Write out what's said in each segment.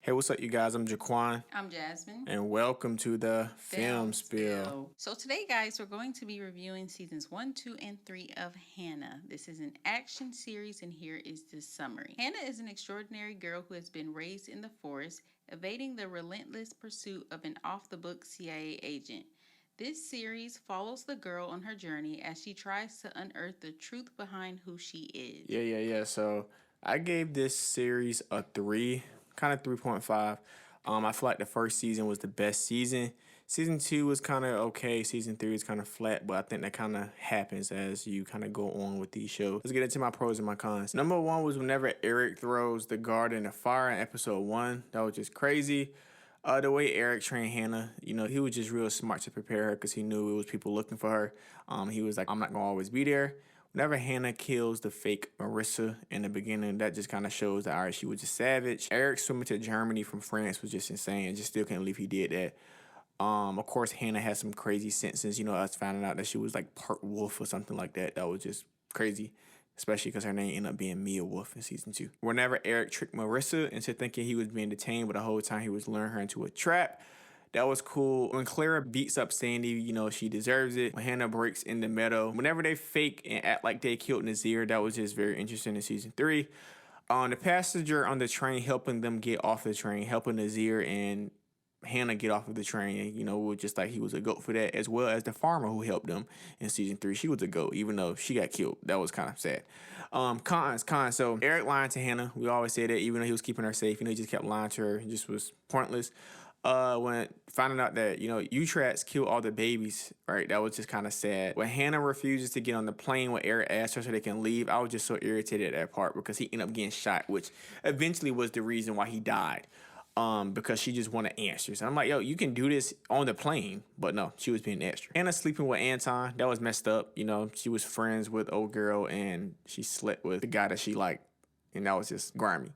Hey, what's up, you guys? I'm Jaquan, I'm Jasmine. and welcome to the Film Film Spill. Spill. So today, guys, we're going to be reviewing seasons 1, 2, and 3 of Hanna. This is an action series, and here is the summary. Hanna is an extraordinary girl who has been raised in the forest, evading the relentless pursuit of an off-the-book CIA agent. This series follows the girl on her journey as she tries to unearth the truth behind who she is. Yeah. So I gave this series a 3, kind of 3.5. I feel like the first season was the best season. Season 2 was kind of okay. Season 3 is kind of flat, but I think that kind of happens as you kind of go on with these shows. Let's get into my pros and my cons. Number 1 was whenever Eric throws the guard in the fire in episode 1. That was just crazy. The way Eric trained Hannah, he was just real smart to prepare her because he knew it was people looking for her. He was like, I'm not gonna always be there. Whenever Hannah kills the fake Marissa in the beginning, that just kind of shows that, all right, she was just savage. Eric swimming to Germany from France was just insane. I just still can't believe he did that. Of course, Hannah had some crazy sentences. Us finding out that she was like part wolf or something like that. That was just crazy, especially because her name ended up being Mia Wolf in season 2. Whenever Eric tricked Marissa into thinking he was being detained, but the whole time he was luring her into a trap. That was cool. When Clara beats up Sandy, she deserves it. When Hannah breaks in the meadow. Whenever they fake and act like they killed Nazir, that was just very interesting in season 3. The passenger on the train helping them get off the train, helping Nazir and Hannah get off of the train, just like he was a goat for that, as well as the farmer who helped them in season 3. She was a goat, even though she got killed. That was kind of sad. Cons. So Eric lying to Hannah. We always say that, even though he was keeping her safe, he just kept lying to her. It just was pointless. When finding out that, Utrats killed all the babies, right? That was just kind of sad. When Hannah refuses to get on the plane when Eric asked her so they can leave, I was just so irritated at that part because he ended up getting shot, which eventually was the reason why he died. Because she just wanted answers. And I'm like, yo, you can do this on the plane. But no, she was being extra. Hannah sleeping with Anton, that was messed up. She was friends with old girl and she slept with the guy that she liked. And that was just grimy.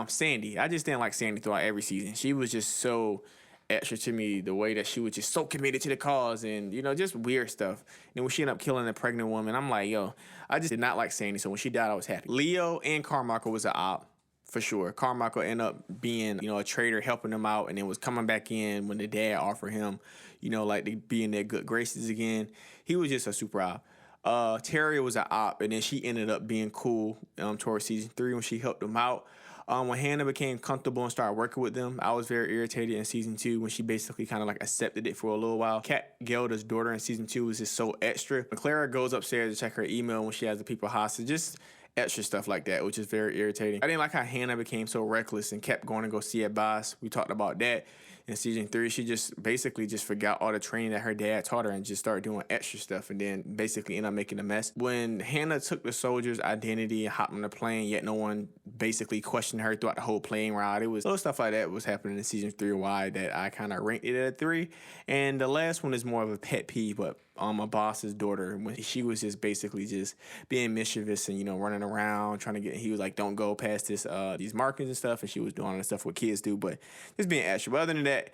Sandy, I just didn't like Sandy throughout every season. She was just so extra to me, the way that she was just so committed to the cause and, just weird stuff. And then when she ended up killing a pregnant woman, I'm like, yo, I just did not like Sandy. So when she died, I was happy. Leo and Carmichael was an op. For sure. Carmichael ended up being, a traitor, helping him out, and then was coming back in when the dad offered him, like to be in their good graces again. He was just a super op. Terry was an op, and then she ended up being cool towards season 3 when she helped him out. When Hannah became comfortable and started working with them, I was very irritated in season 2 when she basically kind of like accepted it for a little while. Kat Gelder's daughter in season 2 was just so extra. When Clara goes upstairs to check her email when she has the people hostage, just extra stuff like that, which is very irritating. I didn't like how Hannah became so reckless and kept going to go see a boss. We talked about that in season 3. She just basically just forgot all the training that her dad taught her and just started doing extra stuff and then basically ended up making a mess. When Hannah took the soldier's identity and hopped on the plane, yet no one basically questioned her throughout the whole plane ride. It was little stuff like that was happening in season 3 why that I kind of ranked it at a 3. And the last one is more of a pet peeve, but a boss's daughter, when she was just basically just being mischievous and running around trying to get, he was like, don't go past this these markings and stuff, and she was doing all the stuff what kids do, but just being extra. But other than that,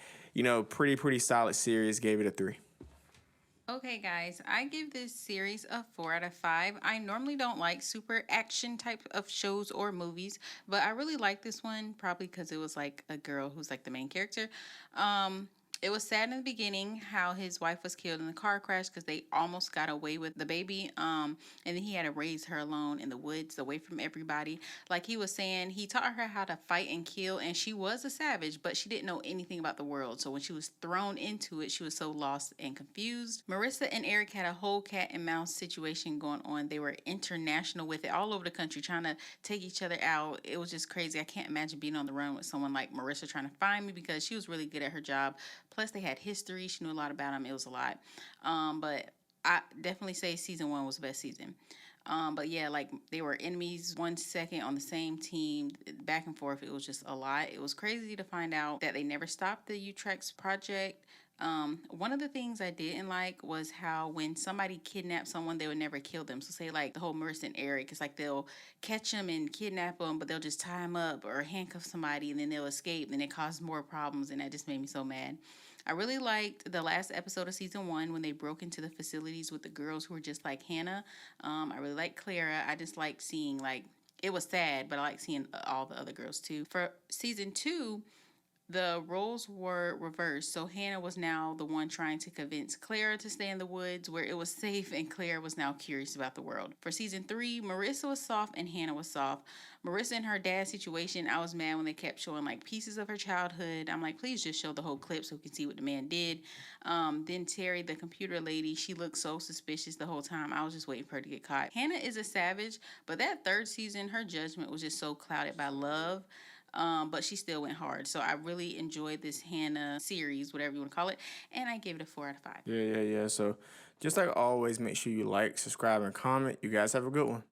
pretty solid series. Gave it a 3. Okay, guys, I give this series a 4 out of 5. I normally don't like super action type of shows or movies, but I really like this one, probably because it was like a girl who's like the main character. It was sad in the beginning how his wife was killed in the car crash because they almost got away with the baby. And then he had to raise her alone in the woods away from everybody. Like he was saying, he taught her how to fight and kill, and she was a savage, but she didn't know anything about the world. So when she was thrown into it, she was so lost and confused. Marissa and Eric had a whole cat and mouse situation going on. They were international with it, all over the country, trying to take each other out. It was just crazy. I can't imagine being on the run with someone like Marissa trying to find me because she was really good at her job. Plus, they had history. She knew a lot about him. It was a lot. But I definitely say season 1 was the best season. But yeah, like they were enemies 1 second on the same team, back and forth. It was just a lot. It was crazy to find out that they never stopped the Utrecht project. One of the things I didn't like was how when somebody kidnapped someone, they would never kill them. So say like the whole Marissa and Eric, it's like they'll catch them and kidnap them, but they'll just tie them up or handcuff somebody and then they'll escape. And it causes more problems, and that just made me so mad. I really liked the last episode of season 1 when they broke into the facilities with the girls who were just like Hannah. I really like Clara. I just like seeing like it was sad, but I like seeing all the other girls too. For season 2, the roles were reversed. So Hannah was now the one trying to convince Clara to stay in the woods where it was safe, and Clara was now curious about the world. For season 3, Marissa was soft and Hannah was soft. Marissa and her dad's situation, I was mad when they kept showing like pieces of her childhood. I'm like, please just show the whole clip so we can see what the man did. Then Terry, the computer lady, she looked so suspicious the whole time. I was just waiting for her to get caught. Hannah is a savage, but that third season, her judgment was just so clouded by love. But she still went hard. So I really enjoyed this Hannah series, whatever you want to call it, and I gave it a 4 out of 5. Yeah. So just like always, make sure you like, subscribe, and comment. You guys have a good one.